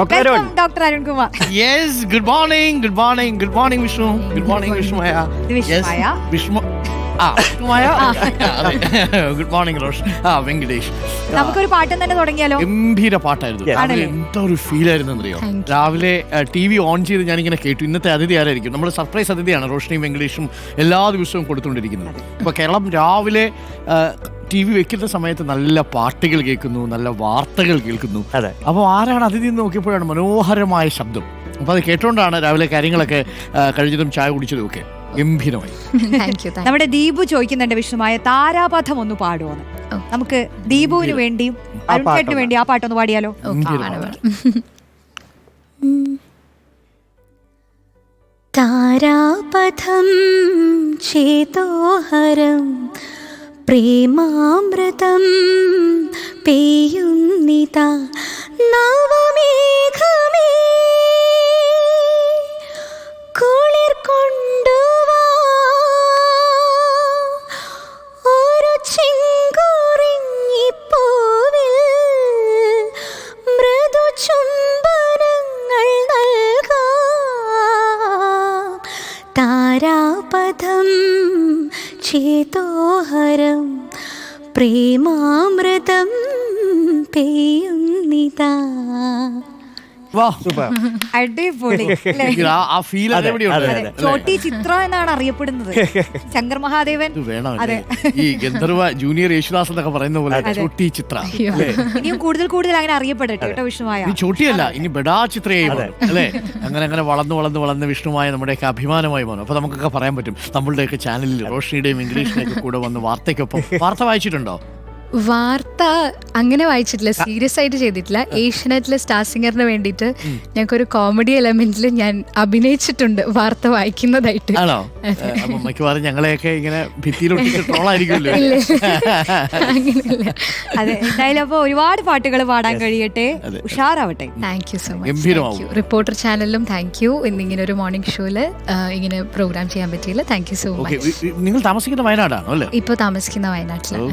Doctor Arunkumar. Yes, good morning Vishnu. Good morning Vishmaya. വിഷ്മയ. Vishnu. Vishmaya. Good morning Rosh. Venkatesh. നമുക്കൊരു പാട്ടും തന്നെ തുടങ്ങിയാലോ? ഗംഭീര പാട്ടായിരുന്നു. രാവിലെ എന്താ ഒരു ഫീൽ ആയിരുന്നു അറിയോ? രാവിലെ TV ഓൺ ചെയ്ത് ഞാനിങ്ങനെ കേട്ടു. ഇന്നത്തെ അതിഥി ആരായിരിക്കും? നമ്മുടെ സർപ്രൈസ് അതിഥിയാണ് റോഷ്നിയും വെങ്കടേഷും എല്ലാ ദിവസവും കൊടുത്തുകൊണ്ടിരിക്കുന്നത്. ഇപ്പൊ കേരളം രാവിലെ TV വെക്കുന്ന സമയത്ത് നല്ല പാട്ടുകൾ കേൾക്കുന്നു, നല്ല വാർത്തകൾ കേൾക്കുന്നു. അപ്പോൾ ആരാണ് അതിഥി എന്ന് നോക്കിയപ്പോഴാണ് മനോഹരമായ ശബ്ദം. അപ്പോൾ അത് കേട്ടോണ്ടാണ് രാവിലെ കാര്യങ്ങളൊക്കെ കഴിഞ്ഞതും ചായ കുടിച്ചതും ഒക്കെ ഗംഭീരമായി. നമ്മുടെ ദീപു ചോദിക്കുന്നുണ്ട് വിഷ്ണുമായ താരാപഥം ഒന്ന് പാടുമോന്ന്. നമുക്ക് ദീപുവിന് വേണ്ടിയും അരുൺചേട്ടന് വേണ്ടി ആ പാട്ടൊന്ന് പാടിയാലോ? താരാപഥം ചേതോഹരം പ്രേമാമൃതം പെയ്യുന്നിതാ നവമേഘമേ കുളിർ കൊണ്ടുവാ ഒരു ചെങ്കുറിഞ്ഞിപ്പൂവിൽ മൃദു ചുംബനങ്ങൾ നൽകാം താരാപഥം ചേതോഹരം പ്രേമാമൃതം പെയ്യുന്നിതാ. അടിപൊളി. ചോട്ടി ചിത്ര എന്നാണ് അറിയപ്പെടുന്നത്. ശങ്കർ മഹാദേവൻ ഈ ഗന്ധർവ ജൂനിയർ യേശുദാസ് എന്നൊക്കെ പറയുന്ന പോലെ ചോട്ടി ചിത്ര. ഇനിയും കൂടുതൽ കൂടുതൽ അങ്ങനെ അറിയപ്പെടട്ടെ കേട്ടോ വിഷ്ണുമായ. ചോട്ടിയല്ല, ഇനി ബഡാ ചിത്രയായി മാറും അല്ലേ? അങ്ങനെ വളർന്ന് വിഷ്ണുമായ നമ്മുടെയൊക്കെ അഭിമാനമായി മാറും. അപ്പൊ നമുക്കൊക്കെ പറയാൻ പറ്റും നമ്മളുടെയൊക്കെ ചാനലിൽ റോഷ്നിയുടെയും ഇംഗ്ലീഷിനെയൊക്കെ കൂടെ വന്ന് വാർത്തയ്ക്കൊപ്പം. വാർത്ത വായിച്ചിട്ടുണ്ടോ? വാർത്ത അങ്ങനെ വായിച്ചിട്ടില്ല, സീരിയസ് ആയിട്ട് ചെയ്തിട്ടില്ല. ഏഷ്യനെറ്റിലെ സ്റ്റാർ സിംഗറിന് വേണ്ടിയിട്ട് ഞങ്ങൾക്കൊരു കോമഡി എലമെന്റിൽ ഞാൻ അഭിനയിച്ചിട്ടുണ്ട് വാർത്ത വായിക്കുന്നതായിട്ട്. ആണോ? മിക്കവാറും ഞങ്ങളെയൊക്കെ ഇങ്ങനെ ഭിത്തിയിലൊട്ടിച്ച് ട്രോളായിരിക്കുമല്ലോ. അതെ, എന്തായാലും അപ്പൊ ഒരുപാട് പാട്ടുകൾ പാടാൻ കഴിയട്ടെ, ഉഷാറാവട്ടെ. Thank you so much. Reporter ചാനലിലും താങ്ക് യു. ഇന്നിങ്ങനെ ഒരു മോർണിംഗ് ഷോയില് ഇങ്ങനെ പ്രോഗ്രാം ചെയ്യാൻ പറ്റിയില്ല. Thank you so much. നിങ്ങൾ താമസിക്കുന്ന വയനാടാണോ? അല്ലേ? ഇപ്പൊ താമസിക്കുന്ന വയനാട്ടിലാണ്.